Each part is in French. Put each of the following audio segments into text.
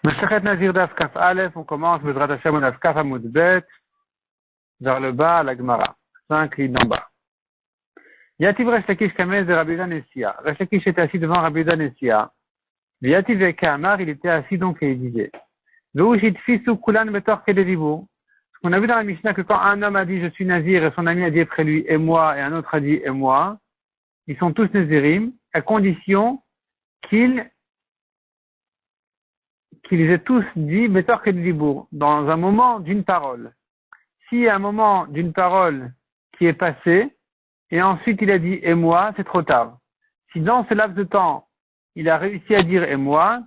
Masechet Nazir Daf Kaf Aleph, on commence Bezrat Hashem Daf Kaf Amud Bet, vers le bas à la Gemara, 5 lignes en bas. Yativ Resh Lakish Kamez de Rabbi Yehuda Nessia. Resh Lakish était assis devant Rabbi Yehuda Nessia. Yativ Kamar, il était assis donc et il disait Veushit Fisu Kulan Betor Kededibu. On a vu dans la Mishnah que quand un homme a dit je suis Nazir et son ami a dit après lui et moi et un autre a dit et moi, ils sont tous Nazirim à condition qu'ils aient tous dit Betor Kededibu dans un moment d'une parole. S'il y a un moment d'une parole qui est passé, et ensuite il a dit et moi, c'est trop tard. Si dans ce laps de temps, il a réussi à dire et moi,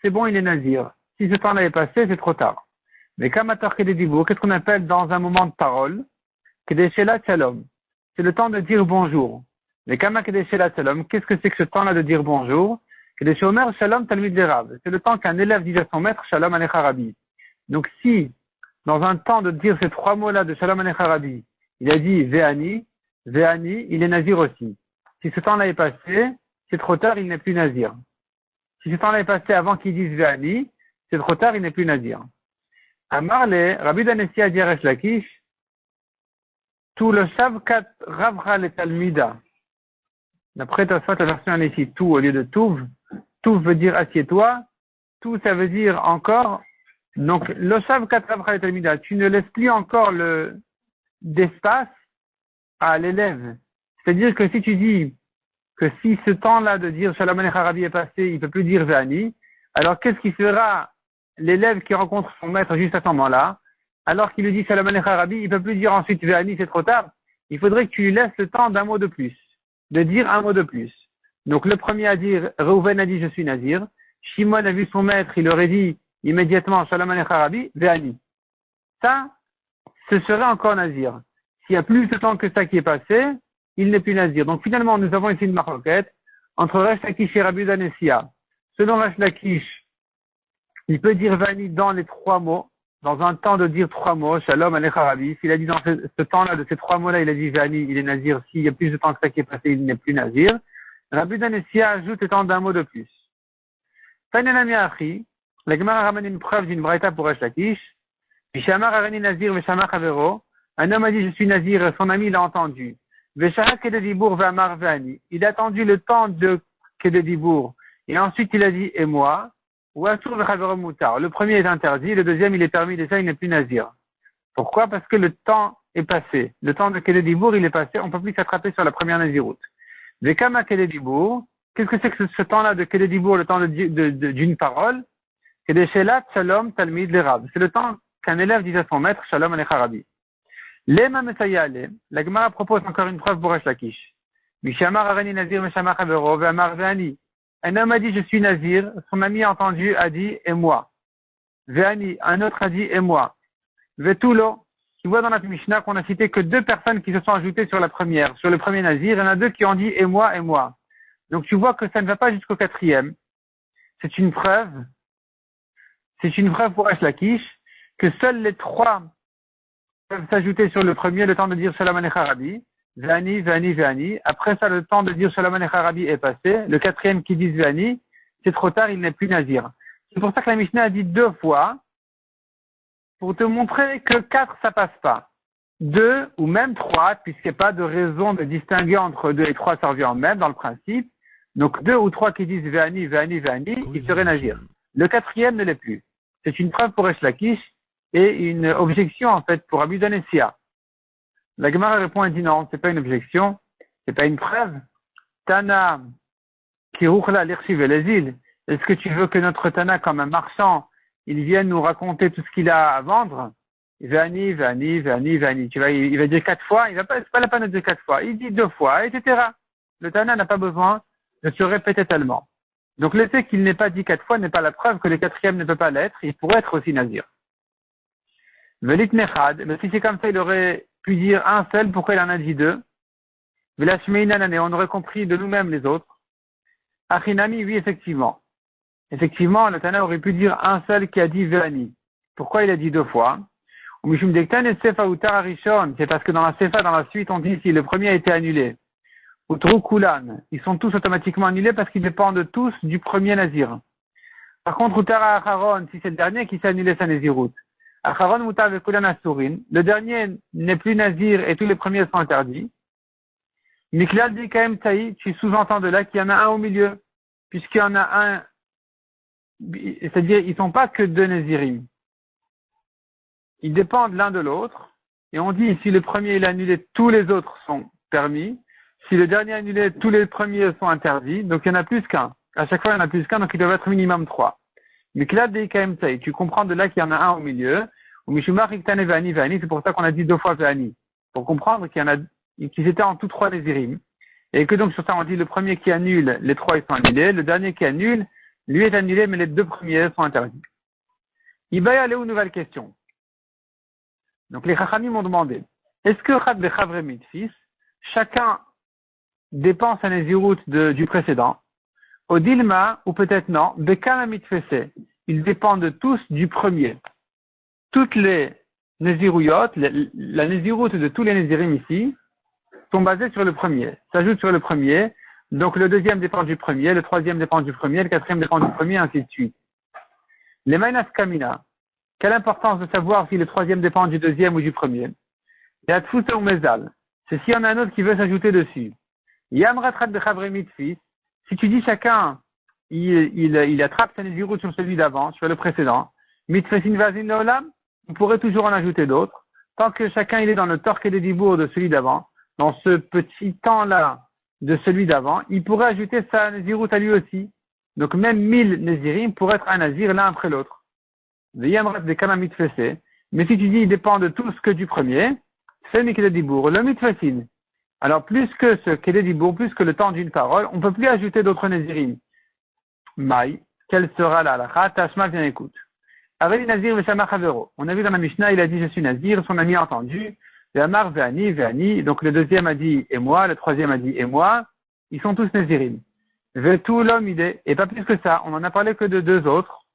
c'est bon, il est nazir. Si ce temps-là est passé, c'est trop tard. Mais kamatar kededibu, qu'est-ce qu'on appelle dans un moment de parole? Kedeshela shalom. C'est le temps de dire bonjour. Mais kama kedeshela shalom, qu'est-ce que c'est que ce temps-là de dire bonjour? Kedeshomer shalom talmid lerav. C'est le temps qu'un élève dit à son maître shalom alecha rabbi. Donc si, dans un temps de dire ces trois mots-là de shalom alecha rabbi, il a dit ve'ani, il est nazir aussi. Si ce temps-là est passé, c'est trop tard, il n'est plus nazir. Si ce temps-là est passé avant qu'il dise ve'ani, c'est trop tard, il n'est plus nazir. Amarle, Rabbi Yehuda Nessia dit Resh Lakish, tout le shavkat ravra le talmida. D'après ta soit la version ici, tout au lieu de touv. Touv veut dire assieds-toi. Tout ça veut dire encore. Donc, le shavkat ravra le talmida, tu ne laisses plus encore d'espace à l'élève. C'est-à-dire que si tu dis que si ce temps-là de dire Shalom Alecha Rabbi est passé, il ne peut plus dire Ve'ani, alors qu'est-ce qui fera l'élève qui rencontre son maître juste à ce moment-là, alors qu'il lui dit Shalom Alecha Rabbi, il ne peut plus dire ensuite Ve'ani, c'est trop tard. Il faudrait que tu lui laisses le temps d'un mot de plus, de dire un mot de plus. Donc le premier à dire, Reuven a dit je suis Nazir, Shimon a vu son maître, il aurait dit immédiatement Shalom Alecha Rabbi, Ve'ani. Ça, ce serait encore Nazir. S'il y a plus de temps que ça qui est passé, il n'est plus nazir. Donc finalement, nous avons ici une marloquette entre Resh Lakish et Rabbi Yehuda Nessia. Selon Resh Lakish, il peut dire Vani dans les trois mots, dans un temps de dire trois mots, Shalom Alecha Rabbi. S'il a dit dans ce temps-là, de ces trois mots-là, il a dit Vani, il est nazir. S'il y a plus de temps que ça qui est passé, il n'est plus nazir. Rabbi Yehuda Nessia ajoute le temps d'un mot de plus. Fanyanami Achi, la Gemara ramène une preuve d'une braïta pour Resh Lakish. Vishamar Arani Nazir, Vishamar Chavero. Un homme a dit je suis nazir et son ami l'a entendu. Veshara Kededibour Vamar Ve'ani. Il a attendu le temps de Kededibour et ensuite il a dit et moi. Ou Asur Vechavero Moutar. Le premier est interdit, le deuxième il est permis et ça il n'est plus nazir. Pourquoi? Parce que le temps est passé. Le temps de Kededibour il est passé, on ne peut plus s'attraper sur la première naziroute. Vekama Kededibour. Qu'est-ce que c'est que ce temps-là de Kededibour, le temps d'une parole? Kedeshelat Shalom Talmid Lerav. C'est le temps qu'un élève dit à son maître Shalom Alecha Rabbi. Lema Mesayale, la Gemara propose encore une preuve pour Resh Lakish. Mishamar Arani Nazir Meshamar Chavero Ve'amar Ve'ani. Un homme a dit je suis Nazir, son ami a entendu a dit et moi. Ve'ani, un autre a dit et moi. Ve'tulo, tu vois dans la Mishnah qu'on a cité que deux personnes qui se sont ajoutées sur la première, sur le premier Nazir, il y en a deux qui ont dit et moi et moi. Donc tu vois que ça ne va pas jusqu'au quatrième. C'est une preuve pour Resh Lakish que seuls les trois peuvent s'ajouter sur le premier, le temps de dire Shalom Alecha Rabbi, Ve'ani, Ve'ani, Ve'ani. Après ça, le temps de dire Shalom Alecha Rabbi est passé. Le quatrième qui dit Ve'ani, c'est trop tard, il n'est plus nazir. C'est pour ça que la Mishnah a dit deux fois, pour te montrer que 4 ça passe pas. 2 ou même 3, puisqu'il n'y a pas de raison de distinguer entre 2 et 3, ça revient en même dans le principe. Donc 2 ou 3 qui disent Ve'ani, Ve'ani, Ve'ani, ils seraient nazir. Le quatrième ne l'est plus. C'est une preuve pour Resh Lakish et une objection en fait pour Rabbi Yehuda Nessia. La Gemara répond et dit non, c'est pas une objection, c'est pas une preuve. Tana kiruchla l'irchiv les. Est-ce que tu veux que notre Tana, comme un marchand, il vienne nous raconter tout ce qu'il a à vendre? Ve'ani, Ve'ani, Ve'ani, Ve'ani. Il va dire 4 fois, c'est pas la peine de dire 4 fois. Il dit 2 fois, etc. Le Tana n'a pas besoin de se répéter tellement. Donc le fait qu'il n'ait pas dit 4 fois n'est pas la preuve que le quatrième ne peut pas l'être, il pourrait être aussi nazir. Velit Nechad, mais si c'est comme ça, il aurait pu dire un seul, pourquoi il en a dit 2? Velashmeinanane, on aurait compris de nous-mêmes les autres. Achinami, oui, effectivement. Effectivement, le Tana aurait pu dire un seul qui a dit Ve'ani. Pourquoi il a dit 2 fois? Mishum Dektan et Sefa Utar Arishon, c'est parce que dans la Sefa, dans la suite, on dit si le premier a été annulé. Utru Kulan, ils sont tous automatiquement annulés parce qu'ils dépendent tous du premier Nazir. Par contre, Utara Acharon, si c'est le dernier qui s'est annulé sa Nézirut. Acharon Mutar Vekulan Asurin. Le dernier n'est plus Nazir et tous les premiers sont interdits. Miklal dit Kaem Taï, tu sous-entends de là qu'il y en a un au milieu. Puisqu'il y en a un, c'est-à-dire, ils ne sont pas que deux Nézirim. Ils dépendent l'un de l'autre. Et on dit, si le premier est annulé, tous les autres sont permis. Si le dernier est annulé, tous les premiers sont interdits. Donc, il y en a plus qu'un. À chaque fois, il y en a plus qu'un, donc il doit être minimum 3. Mais que là, tu comprends de là qu'il y en a un au milieu. Ou Mishumar Iktane Vani Vani, c'est pour ça qu'on a dit 2 fois Vani. Pour comprendre qu'il y en a, qu'ils étaient en tout 3 Nézirim. Et que donc, sur ça, on dit le premier qui annule, les 3 ils sont annulés. Le dernier qui annule, lui est annulé, mais les 2 premiers sont interdits. Il va y aller aux nouvelles questions. Donc, les Chachamim m'ont demandé, est-ce que Chad Bechavre Mitfis, chacun dépend sa Nézirut du précédent? Au Dilma, ou peut-être non, Bekama Mitfese, ils dépendent tous du premier. Toutes les Néziruyot, la Nézirut de tous les Nézirim ici, sont basées sur le premier, s'ajoutent sur le premier, donc le deuxième dépend du premier, le troisième dépend du premier, le quatrième dépend du premier, ainsi de suite. Les Mainas Kamina, quelle importance de savoir si le troisième dépend du deuxième ou du premier? Et Atfusa ou Mezal, c'est s'il y en a un autre qui veut s'ajouter dessus. Yamratrat Bechavre Mitfis, si tu dis chacun, il attrape sa Nézirut sur celui d'avant, sur le précédent, Mitfesin Vazin Leolam, on pourrait toujours en ajouter d'autres, tant que chacun il est dans le torque et le dibour de celui d'avant, dans ce petit temps-là de celui d'avant, il pourrait ajouter sa Nézirut à lui aussi. Donc même 1000 Nézirim pourraient être un Nazir l'un après l'autre. Mais si tu dis il dépend de tous que du premier, c'est Mikele Dibour, le Mitfesin. Alors, plus que ce qu'est le dibour, plus que le temps d'une parole, on ne peut plus ajouter d'autres Nézirim. Maï, quelle sera la halakha? Tashma, viens écoute. Avec Nazir Veshama Chavero. On a vu dans la Mishnah, il a dit je suis Nazir, son ami a entendu. Ve'amar Ve'ani, Ve'ani. Donc le deuxième a dit et moi, le troisième a dit et moi. Ils sont tous Nazirim. Ve'tu l'homme idée. Et pas plus que ça, on n'en a parlé que de 2 autres.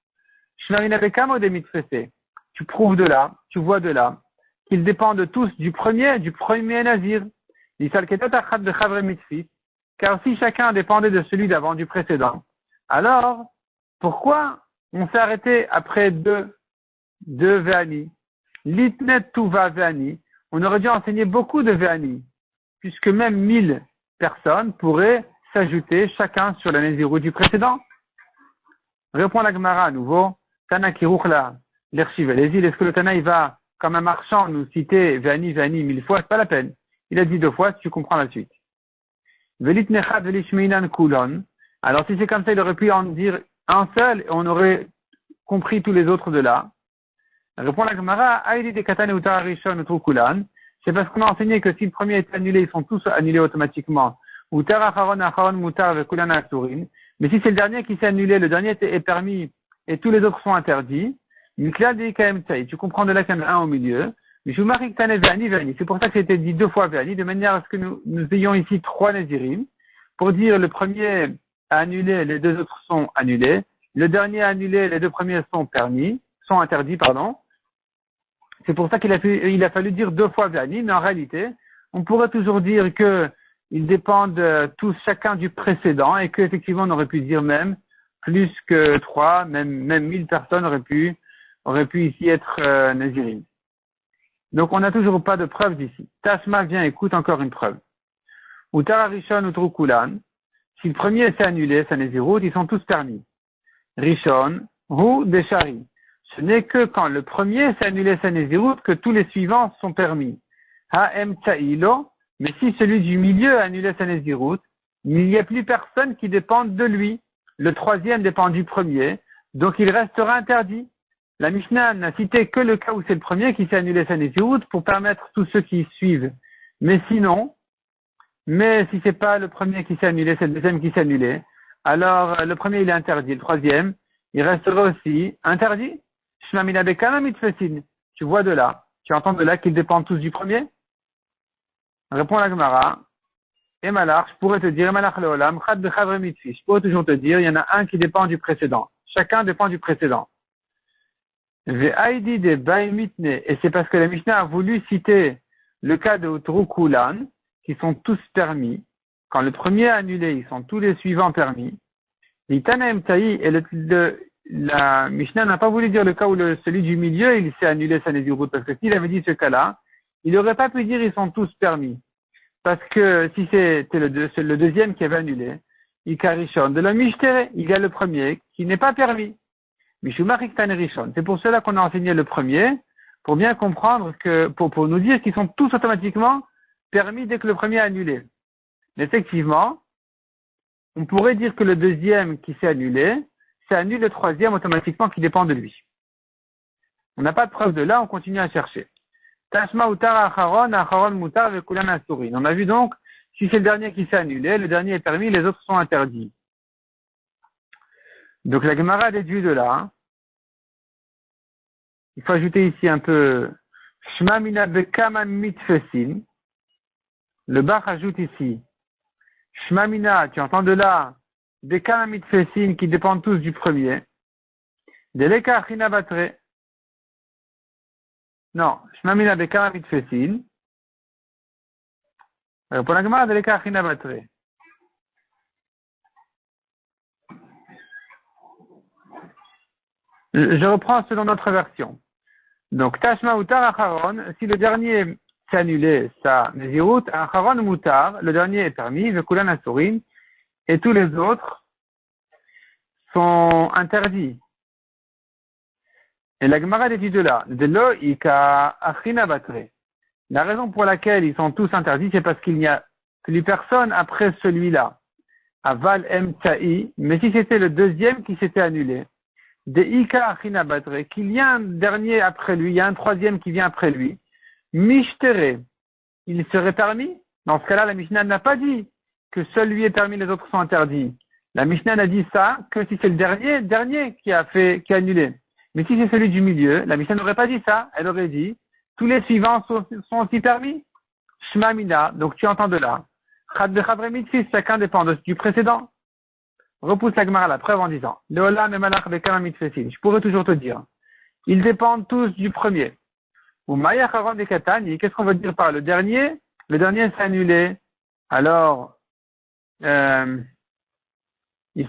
Shmarina Bekam de Mitfese. Tu prouves de là, tu vois de là, qu'ils dépendent tous du premier Nazir. Car si chacun dépendait de celui d'avant, du précédent, alors, pourquoi on s'est arrêté après deux Ve'ani? Litnet Tuva Ve'ani, on aurait dû enseigner beaucoup de Ve'ani, puisque même 1000 personnes pourraient s'ajouter chacun sur la Nézirut du précédent. Répond la Gemara à nouveau, Tana Kiruchla, l'Archive, allez-y, est-ce que le Tana il va, comme un marchand, nous citer Ve'ani 1000 fois? C'est pas la peine. Il a dit 2 fois, si tu comprends la suite. Velit nechad velishmeinan kulon. Alors, si c'est comme ça, il aurait pu en dire un seul et on aurait compris tous les autres de là. Répond la Gemara, Aïdi de katane utara rishon utru kulan. C'est parce qu'on a enseigné que si le premier est annulé, ils sont tous annulés automatiquement. Utara acharon mutar vekulan asurin. Mais si c'est le dernier qui s'est annulé, le dernier est permis et tous les autres sont interdits. Mikla de kaem tsai. Tu comprends de là qu'il y en a un au milieu. C'est pour ça que c'était dit 2 fois Ve'ani, de manière à ce que nous ayons ici 3 Nézirim. Pour dire le premier a annulé, les 2 autres sont annulés. Le dernier a annulé, les 2 premiers sont interdits, pardon. C'est pour ça qu'il a fallu dire 2 fois Ve'ani, mais en réalité, on pourrait toujours dire que ils dépendent tous chacun du précédent et qu'effectivement on aurait pu dire même plus que 3, même 1000 personnes auraient pu ici être Nézirim. Donc, on n'a toujours pas de preuve d'ici. Tashma, viens, écoute encore une preuve. Utara Rishon Utru Kulan. Si le premier s'est annulé, sa Nézirut, ils sont tous permis. Rishon, Hu Deshari. Ce n'est que quand le premier s'est annulé sa Nézirut que tous les suivants sont permis. Ha-em Ta'ilo. Mais si celui du milieu a annulé sa Nézirut, il n'y a plus personne qui dépende de lui. Le troisième dépend du premier. Donc, il restera interdit. La Mishnah n'a cité que le cas où c'est le premier qui s'est annulé sa Nézirut pour permettre tous ceux qui suivent. Mais sinon, si c'est pas le premier qui s'est annulé, c'est le deuxième qui s'est annulé, alors le premier il est interdit, le troisième, il restera aussi interdit. Shmamina bekama mitfesin. Tu vois de là, tu entends de là qu'ils dépendent tous du premier? Répond la Gemara. Et Malach, je pourrais te dire, Malach leolam, chad bechavre mitfi. Je pourrais toujours te dire, il y en a un qui dépend du précédent. Chacun dépend du précédent. Ve'aidi de Baïmitne, et c'est parce que la Mishnah a voulu citer le cas de Utru Kulan, qui sont tous permis. Quand le premier est annulé, ils sont tous les suivants permis. L'Itana Emtaï, et la Mishnah n'a pas voulu dire le cas où celui du milieu, il s'est annulé sa Nézirut, parce que s'il avait dit ce cas-là, il n'aurait pas pu dire ils sont tous permis. Parce que si c'était le deuxième qui avait annulé, Ikarishon de la Mishtere, il y a le premier qui n'est pas permis. Mishumachiktan Rishon. C'est pour cela qu'on a enseigné le premier, pour bien comprendre que, pour nous dire qu'ils sont tous automatiquement permis dès que le premier est annulé. Mais effectivement, on pourrait dire que le deuxième qui s'est annulé, ça annule le troisième automatiquement qui dépend de lui. On n'a pas de preuve de là, on continue à chercher. Tashma utar acharon mutar vekulan asurin. On a vu donc, si c'est le dernier qui s'est annulé, le dernier est permis, les autres sont interdits. Donc la Gemara déduit de là. Hein. Il faut ajouter ici un peu Shma mina bekama mitfesin. Le Bach ajoute ici Shma mina, tu entends de là bekama mitfesin qui dépendent tous du premier. Deleka achina batre. Non, Shma mina bekama mitfesin. Pour la Gemara, deleka achina batre. Je reprends selon notre version. Donc, Tashma Utar Acharon, si le dernier s'est annulé, ça, Nezirut, Acharon Mutar, le dernier est permis, Vekulan Asurin, et tous les autres sont interdits. Et la Gemara dit de là, de lo ika achina batre. La raison pour laquelle ils sont tous interdits, c'est parce qu'il n'y a plus personne après celui-là. Aval Mta'i, mais si c'était le deuxième qui s'était annulé, de Ika Achina Batre, qu'il y a un dernier après lui, il y a un troisième qui vient après lui, Mishtere, il serait permis. Dans ce cas-là, la Mishnah n'a pas dit que seul lui est permis, les autres sont interdits. La Mishnah n'a dit ça que si c'est le dernier qui a annulé. Mais si c'est celui du milieu, la Mishnah n'aurait pas dit ça. Elle aurait dit, tous les suivants sont aussi permis. Shma Mina, donc tu entends de là. Chad Bechadre Mitzvah, chacun dépend du précédent. Repousse la Gemara la preuve en disant, Leolam et Malach Bekama Mitfesin. Je pourrais toujours te dire, ils dépendent tous du premier. Ou Maya Charon de Katani, qu'est-ce qu'on veut dire par le dernier? Le dernier s'est annulé. Alors, ils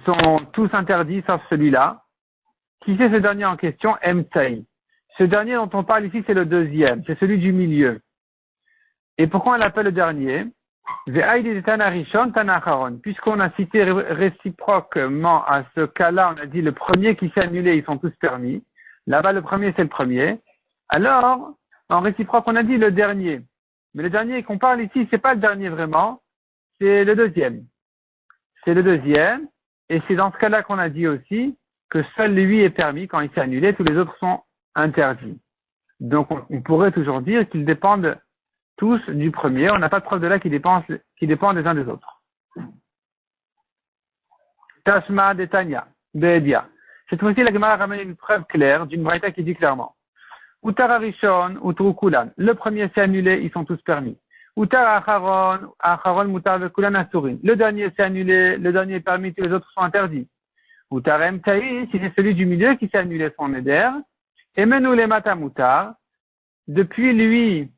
sont tous interdits sauf celui-là. Qui c'est ce dernier en question? Mtsaï. Ce dernier dont on parle ici, c'est le deuxième. C'est celui du milieu. Et pourquoi on l'appelle le dernier? Puisqu'on a cité réciproquement à ce cas-là, on a dit le premier qui s'est annulé, ils sont tous permis. Là-bas, le premier, c'est le premier. Alors, en réciproque, on a dit le dernier. Mais le dernier qu'on parle ici, c'est pas le dernier vraiment, c'est le deuxième. C'est le deuxième, et c'est dans ce cas-là qu'on a dit aussi que seul lui est permis quand il s'est annulé, tous les autres sont interdits. Donc, on pourrait toujours dire qu'ils dépendent tous du premier. On n'a pas de preuve de là qui dépendent les uns des autres. Tashma de Tanya, Be'edia. Cette fois-ci, la Gemara ramène une preuve claire d'une braïta qui dit clairement. Utar Rishon, Utru Kulan. Le premier s'est annulé, ils sont tous permis. Utar Acharon, Mutar Kulan Asurin. Le dernier s'est annulé, le dernier est permis, tous les autres sont interdits. Utar Mtaï, si c'est celui du milieu qui s'est annulé son éder. Emenu le Mata Mutar. Depuis lui,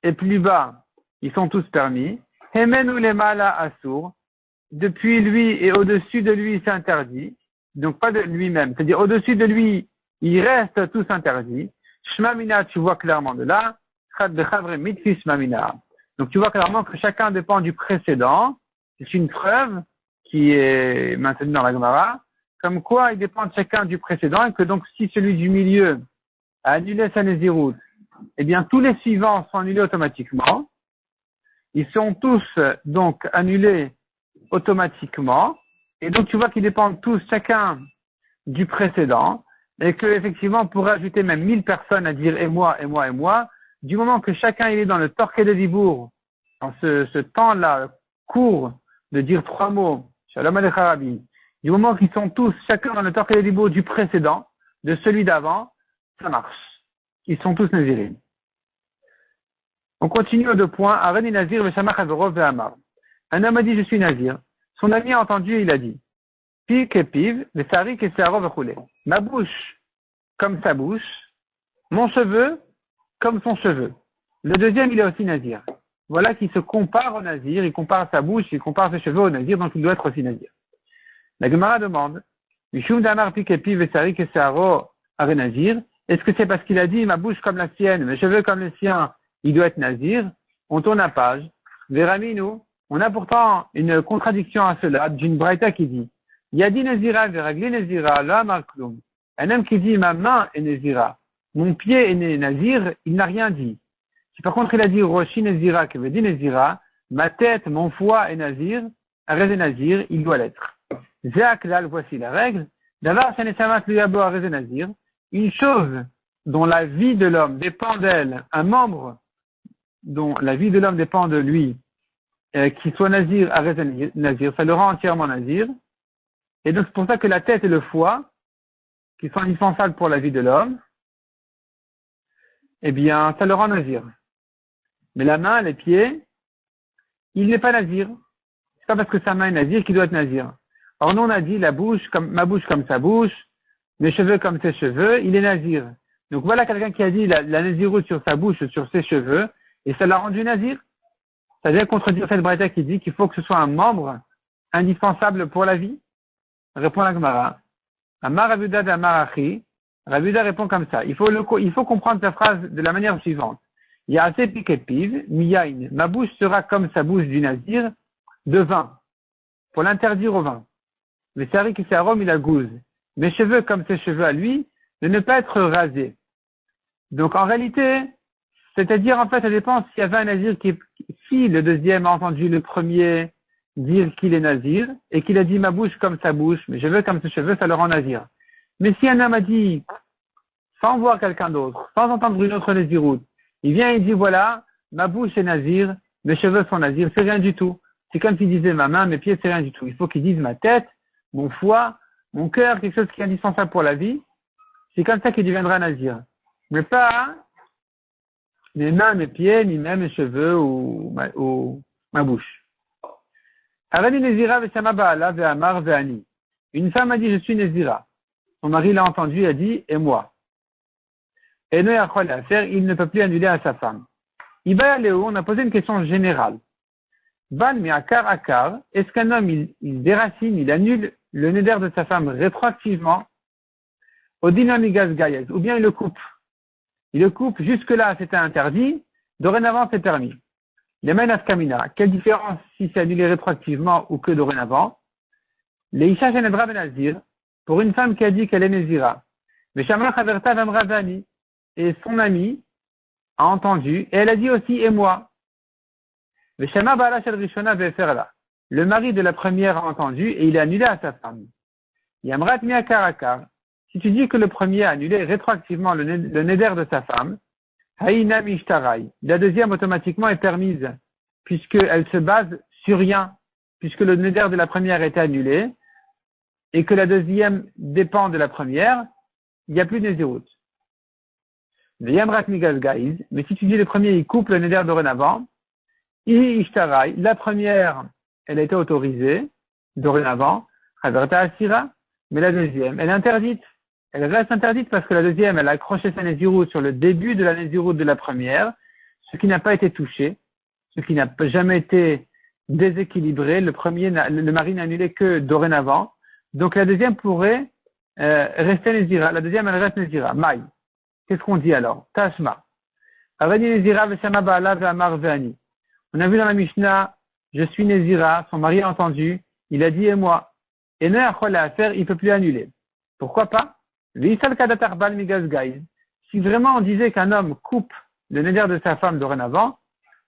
et plus bas, ils sont tous permis. Hemenu le mala asur. Depuis lui et au-dessus de lui, c'est interdit. Donc pas de lui-même. C'est-à-dire au-dessus de lui, ils restent tous interdits. Shmamina, tu vois clairement de là. Chad bechavre mitfi shmamina. Donc tu vois clairement que chacun dépend du précédent. C'est une preuve qui est maintenue dans la Gemara. Comme quoi, ils dépendent chacun du précédent et que donc si celui du milieu a annulé sa Nézirut, eh bien, tous les suivants sont annulés automatiquement. Ils sont tous, donc, annulés automatiquement. Et donc, tu vois qu'ils dépendent tous, chacun, du précédent. Et que, effectivement, on pourrait ajouter même 1000 personnes à dire et moi, et moi, et moi. Du moment que chacun, il est dans le torquet de Dibour, dans ce temps-là, court, de dire 3 mots, Shalom Aleichem Rabbi. Du moment qu'ils sont tous, chacun dans le torquet de Dibour du précédent, de celui d'avant, ça marche. Ils sont tous nazirim. On continue aux 2 points. Areni nazir v'shamach averov ve'amar. Un homme a dit, je suis nazir. Son ami a entendu et il a dit, pi kepiv, v'sari kesearo v'choulé. Ma bouche, comme sa bouche. Mon cheveu, comme son cheveu. Le deuxième, il est aussi nazir. Voilà qui se compare au nazir. Il compare sa bouche, il compare ses cheveux au nazir, donc il doit être aussi nazir. La Gemara demande, Mishum Damar Pikepi Vesari Kesaro Arenazir. Est-ce que c'est parce qu'il a dit ma bouche comme la sienne, mes cheveux comme le sien, il doit être nazir? On tourne la page. Veraminu, on a pourtant une contradiction à cela d'une braïta qui dit Yadi Nazira, Veragli Nazira, la Marklum. Un homme qui dit ma main est nazira, mon pied est nazir, il n'a rien dit. Si par contre il a dit Roshi Nazira, que veut dire Nazira, ma tête, mon foie est nazir, Arrêt nazir, il doit l'être. Zéaklal, voici la règle. D'avoir Sanesamat Luyabo Arrêt nazir, une chose dont la vie de l'homme dépend d'elle, un membre dont la vie de l'homme dépend de lui, qu'il soit nazir, Arrêt nazir, ça le rend entièrement nazir. Et donc c'est pour ça que la tête et le foie, qui sont indispensables pour la vie de l'homme, eh bien, ça le rend nazir. Mais la main, les pieds, il n'est pas nazir. C'est pas parce que sa main est nazir qu'il doit être nazir. Or, nous, on a dit ma bouche comme sa bouche, mes cheveux comme ses cheveux, il est nazir. Donc voilà quelqu'un qui a dit la naziroute sur sa bouche, sur ses cheveux, et ça l'a rendu nazir. Ça vient contredire cette braïta qui dit qu'il faut que ce soit un membre indispensable pour la vie. Répond la Gemara. Amar Rabuda d'Amar Achi. Rabuda répond comme ça. Il faut comprendre sa phrase de la manière suivante. Il y a assez piquepiv, miyain. Ma bouche sera comme sa bouche du nazir, de vin. Pour l'interdire au vin. Mais c'est Harry qui c'est arôme, il a gouze. Mes cheveux comme ses cheveux à lui, de ne pas être rasés. Donc en réalité, c'est-à-dire en fait, ça dépend s'il y avait un nazir si le deuxième a entendu le premier dire qu'il est nazir, et qu'il a dit ma bouche comme sa bouche, mes cheveux comme ses cheveux, ça le rend nazir. Mais si un homme a dit, sans voir quelqu'un d'autre, sans entendre une autre naziroute, il vient et dit voilà, ma bouche est nazir, mes cheveux sont nazirs, c'est rien du tout. C'est comme s'il disait ma main, mes pieds, c'est rien du tout. Il faut qu'il dise ma tête, mon foie, mon cœur, quelque chose qui est indispensable pour la vie. C'est comme ça qu'il deviendra nazir. Mais pas mes mains, mes pieds, ni même mes cheveux ou ma bouche. Une femme a dit je suis nazira. Son mari l'a entendu et a dit et moi. Et nous, il ne peut plus annuler à sa femme. On a posé une question générale. Ban mi akar, est-ce qu'un homme, il déracine, il annule le neder de sa femme rétroactivement au dynamigas gayez, ou bien il le coupe. Il le coupe, jusque-là c'était interdit, dorénavant c'est permis. Les mains kamina, quelle différence si c'est annulé rétroactivement ou que dorénavant? Les isha shenedra ben nazir, pour une femme qui a dit qu'elle est nazira, mais shamar chaverta vamravani, et son ami a entendu, et elle a dit aussi et moi. Le mari de la première a entendu et il a annulé à sa femme. Yamrat miakarakar. Si tu dis que le premier a annulé rétroactivement le neder de sa femme, haïna mishtarai. La deuxième automatiquement est permise, puisqu'elle se base sur rien, puisque le neder de la première a été annulé, et que la deuxième dépend de la première, il n'y a plus de nézirut. Yamrat migazgaiz. Mais si tu dis le premier, il coupe le neder dorénavant, la première, elle a été autorisée, dorénavant, mais la deuxième, elle est interdite. Elle reste interdite parce que la deuxième, elle a accroché sa nézirut sur le début de la nézirut de la première, ce qui n'a pas été touché, ce qui n'a jamais été déséquilibré. Le premier, le mari n'a annulé que dorénavant. Donc la deuxième pourrait rester nézira. La deuxième, elle reste nézira. Maï. Qu'est-ce qu'on dit alors? Tashma. Avani nézira v'shama ba'ala v'amar ve'ani. On a vu dans la Mishnah, je suis Nézira, son mari a entendu, il a dit et moi. Et ne a à faire, il ne peut plus annuler. Pourquoi pas? Si vraiment on disait qu'un homme coupe le neder de sa femme dorénavant,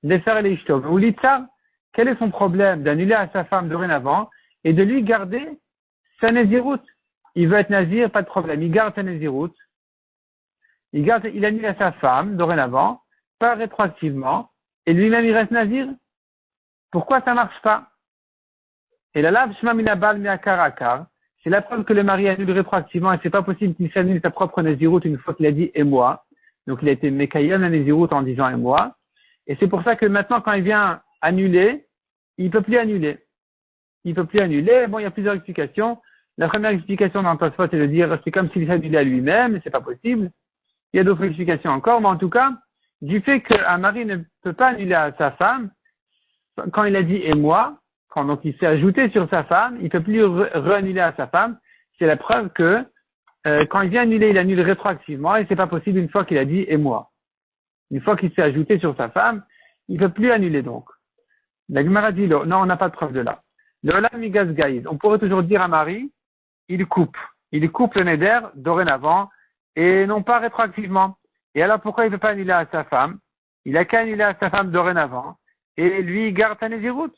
les faire les ishtov. Ou l'itsar, quel est son problème d'annuler à sa femme dorénavant et de lui garder sa néziroute? Il veut être nazir, pas de problème, il garde sa néziroute. Il annule à sa femme dorénavant, pas rétroactivement. Et lui-même, il reste nazir. Pourquoi ça marche pas? Et la lave shma minabal miakarakar, c'est la preuve que le mari annule rétroactivement et c'est pas possible qu'il s'annule sa propre naziroute une fois qu'il a dit et moi. Donc il a été mekayem la naziroute en disant et moi. Et c'est pour ça que maintenant, quand il vient annuler, il peut plus annuler. Il peut plus annuler. Bon, il y a plusieurs explications. La première explication dans Tosfot, c'est de dire c'est comme s'il s'annulait à lui-même, c'est pas possible. Il y a d'autres explications encore, mais en tout cas, du fait qu'un mari ne peut pas annuler à sa femme, quand il a dit et moi, quand donc il s'est ajouté sur sa femme, il ne peut plus re-annuler à sa femme, c'est la preuve que quand il vient annuler, il annule rétroactivement et c'est pas possible une fois qu'il a dit et moi. Une fois qu'il s'est ajouté sur sa femme, il ne peut plus annuler donc. La Gemara dit non, on n'a pas de preuve de là. Le olam migas gaïd, on pourrait toujours dire à Marie, il coupe le neder dorénavant et non pas rétroactivement. Et alors pourquoi il ne peut pas annuler à sa femme? Il a qu'à annuler à sa femme dorénavant et lui il garde sa nésiroute.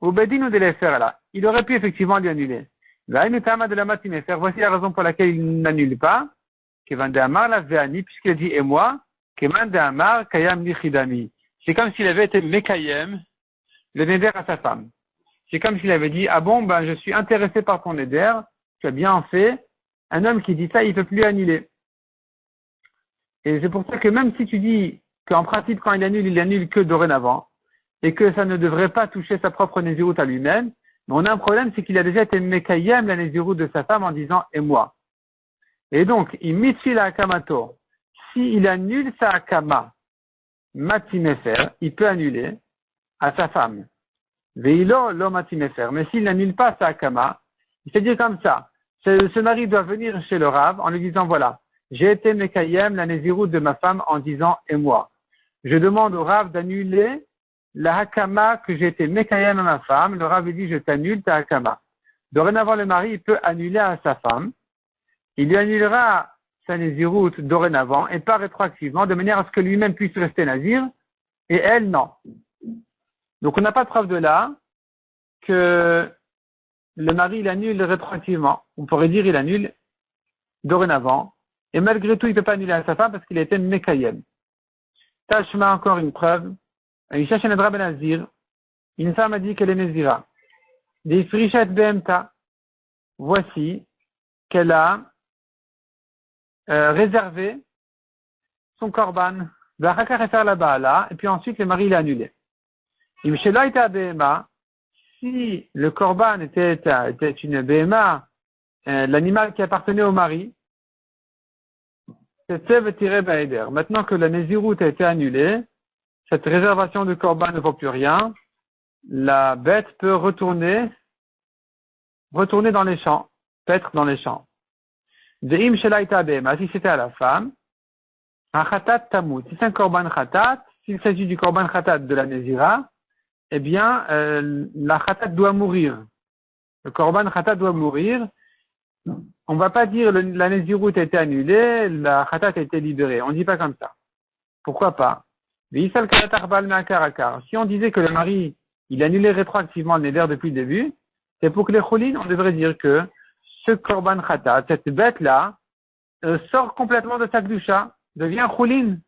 Ou bedin ou de les faire là. Il aurait pu effectivement lui annuler. Voici la raison pour laquelle il n'annule pas. Kevan de Amar la veani, puisqu'il a dit et moi, Kevan de Amar kayam lichidami. C'est comme s'il avait été mekayem, le neder à sa femme. C'est comme s'il avait dit, ah bon, je suis intéressé par ton neder, tu as bien fait. Un homme qui dit ça, il ne peut plus annuler. Et c'est pour ça que même si tu dis qu'en principe, quand il annule que dorénavant, et que ça ne devrait pas toucher sa propre nésiroute à lui-même, mais on a un problème, c'est qu'il a déjà été mekayem la nésiroute de sa femme en disant et moi. Et donc, il mitfi la akamato. S'il annule sa akama, matimefer, il peut annuler à sa femme. Veilo lo matimefer. Mais s'il n'annule pas sa akama, il fait dire comme ça. Ce mari doit venir chez le Rav en lui disant voilà, j'ai été mekayem la nésiroute de ma femme en disant et moi. Je demande au Rav d'annuler la hakama que j'ai été mekayem à ma femme. Le Rav lui dit je t'annule ta hakama. Dorénavant le mari il peut annuler à sa femme. Il lui annulera sa nésiroute dorénavant et pas rétroactivement de manière à ce que lui-même puisse rester nazir et elle non. Donc on n'a pas de preuve de là que le mari il annule rétroactivement. On pourrait dire il annule dorénavant et malgré tout il ne peut pas annuler à sa femme parce qu'il a été mekayem. Tashma encore une preuve. Isha Shenedra Ben Azir, une femme a dit qu'elle est Nézira. Des frichet BMTA. Voici qu'elle a réservé son korban. Et puis ensuite le mari l'a annulé. Si le korban était une BMA, l'animal qui appartenait au mari, c'était tiré Baeder. Maintenant que la Néziroute a été annulée, cette réservation de korban ne vaut plus rien. La bête peut retourner dans les champs, paître dans les champs. Deim shelaita bema, si c'était à la femme, un khatat tamut. Si c'est un korban khatat, s'il s'agit du korban khatat de la Nézira, eh bien, la khatat doit mourir. Le korban khatat doit mourir. On ne va pas dire la Néziroute a été annulée, la khatat a été libérée. On ne dit pas comme ça. Pourquoi pas? Si on disait que le mari, il annulait rétroactivement le neder depuis le début, c'est pour que les choulines, on devrait dire que ce korban khatat, cette bête-là, sort complètement de sa kdusha, devient chouline.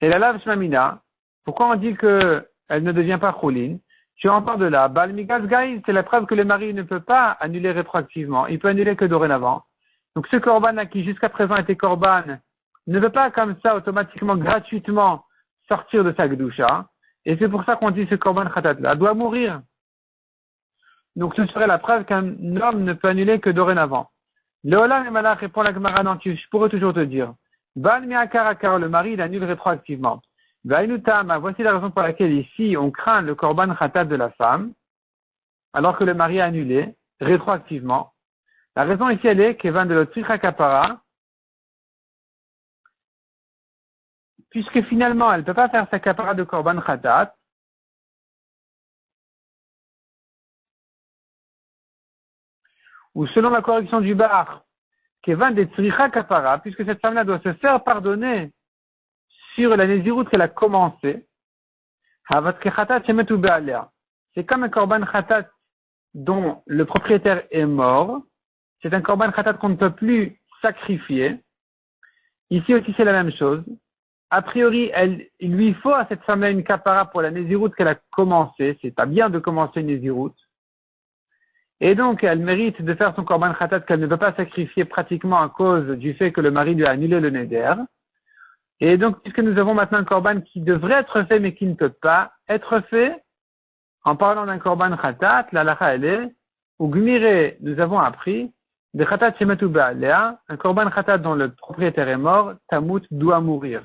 Et la lave shmamina, pourquoi on dit que elle ne devient pas chouline? Tu en parles de là. Bal migas gaïd, c'est la preuve que le mari ne peut pas annuler rétroactivement. Il peut annuler que dorénavant. Donc ce korban-là qui jusqu'à présent était korban, ne veut pas comme ça automatiquement, gratuitement sortir de sa gdusha. Et c'est pour ça qu'on dit ce korban khatat-là doit mourir. Donc ce serait la preuve qu'un homme ne peut annuler que dorénavant. Léolam et Malach répond la Gemara, non, je pourrais toujours te dire. Bal mi'akarakar, le mari, il annule rétroactivement. Vainutama, voici la raison pour laquelle ici on craint le korban khatat de la femme, alors que le mari a annulé rétroactivement. La raison ici elle est qu'Evan de l'Otricha Kapara, puisque finalement elle ne peut pas faire sa kapara de korban khatat, ou selon la correction du bar, qu'Evan de Tzricha Kapara, puisque cette femme-là doit se faire pardonner sur la nésiroute qu'elle a commencé, c'est comme un korban khatat dont le propriétaire est mort, c'est un korban khatat qu'on ne peut plus sacrifier. Ici aussi c'est la même chose. A priori, il lui faut à cette femme-là une kapara pour la nésiroute qu'elle a commencé. C'est pas bien de commencer une nésiroute. Et donc, elle mérite de faire son korban khatat qu'elle ne peut pas sacrifier pratiquement à cause du fait que le mari lui a annulé le neder. Et donc, puisque nous avons maintenant un korban qui devrait être fait mais qui ne peut pas être fait, en parlant d'un korban khatat, la lacha elle est, ou gmire, nous avons appris, de khatat shemetu ba'alea, un korban khatat dont le propriétaire est mort, tamut doit mourir.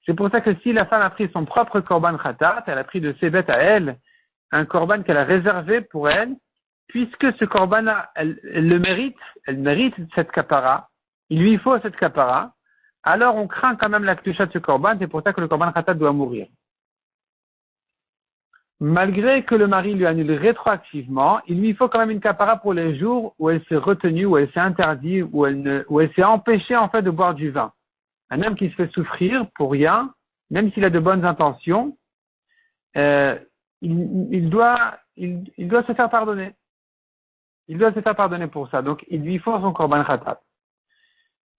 C'est pour ça que si la femme a pris son propre korban khatat, elle a pris de ses bêtes à elle, un korban qu'elle a réservé pour elle, puisque ce korban-là, elle mérite cette kapara, il lui faut cette kapara, alors on craint quand même la kedusha de ce korban, c'est pour ça que le korban khatat doit mourir. Malgré que le mari lui annule rétroactivement, il lui faut quand même une kapara pour les jours où elle s'est retenue, où elle s'est interdite, où elle s'est empêchée en fait de boire du vin. Un homme qui se fait souffrir pour rien, même s'il a de bonnes intentions, il doit se faire pardonner. Il doit se faire pardonner pour ça. Donc, il lui faut son korban khatat.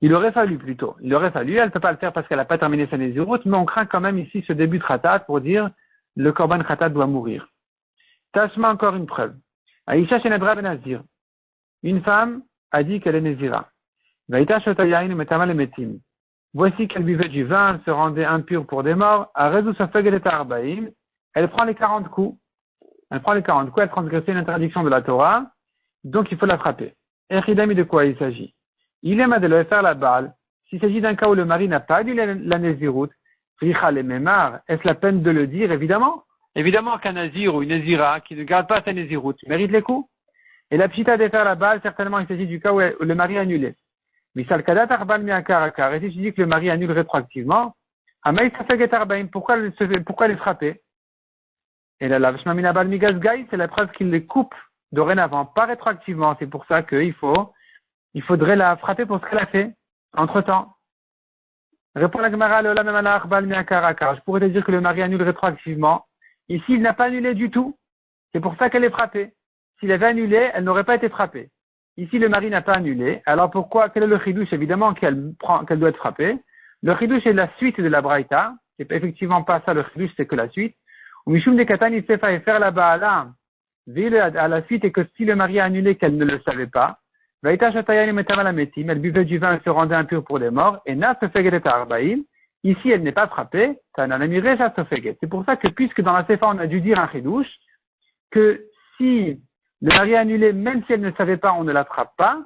Elle ne peut pas le faire parce qu'elle n'a pas terminé sa nézirut, mais on craint quand même ici ce début de khatat pour dire le korban khatat doit mourir. Tashma encore une preuve. Aïcha Shenedra ben Nazir. Une femme a dit qu'elle est nézira. Vaïta shotayayin metama le metim. Voici qu'elle buvait du vin, elle se rendait impure pour des morts. Arezu safeget arbaim. Elle prend les 40 coups. Elle transgressait une interdiction de la Torah. Donc il faut la frapper. Echidami, de quoi il s'agit? Il aime de faire la balle. S'il s'agit d'un cas où le mari n'a pas dit la nézirut, est-ce la peine de le dire? Évidemment qu'un nazir ou une nézira qui ne garde pas sa nézirut mérite les coups. Et la pchita de faire la balle, certainement il s'agit du cas où le mari a annulé. Misal kadat arbal miakarakar. Et si je dis que le mari annule rétroactivement, amaï safeget arbaim, pourquoi les frapper? Et la lavshma minabal migasgai, c'est la preuve qu'il les coupe dorénavant, pas rétroactivement. C'est pour ça qu'il faudrait la frapper pour ce qu'elle a fait entre-temps. Répond la Gemara, je pourrais te dire que le mari annule rétroactivement. Ici, il n'a pas annulé du tout. C'est pour ça qu'elle est frappée. S'il avait annulé, elle n'aurait pas été frappée. Ici, le mari n'a pas annulé. Alors pourquoi? Quel est le chidouche? Évidemment qu'elle doit être frappée. Le chidouche est la suite de la braïta. C'est effectivement pas ça le chidouche, c'est que la suite. Ou Mishum de Katan, il s'est fait faire la baala. À la suite, et que si le mari a annulé, qu'elle ne le savait pas. Elle buvait du vin et se rendait impure pour les morts. Et na sefeget arbaim. Ici, elle n'est pas frappée. C'est pour ça que, puisque dans la Sefa, on a dû dire un chidouche, que si le mari a annulé, même si elle ne savait pas, on ne la frappe pas,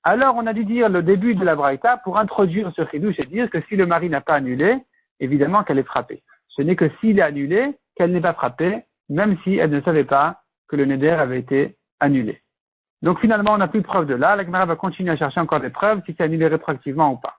alors on a dû dire le début de la braïta pour introduire ce chidouche et dire que si le mari n'a pas annulé, évidemment qu'elle est frappée. Ce n'est que s'il est annulé, qu'elle n'est pas frappée, même si elle ne savait pas que le neder avait été annulé. Donc finalement, on n'a plus de preuve de là. La Gemara va continuer à chercher encore des preuves si c'est annulé rétroactivement ou pas.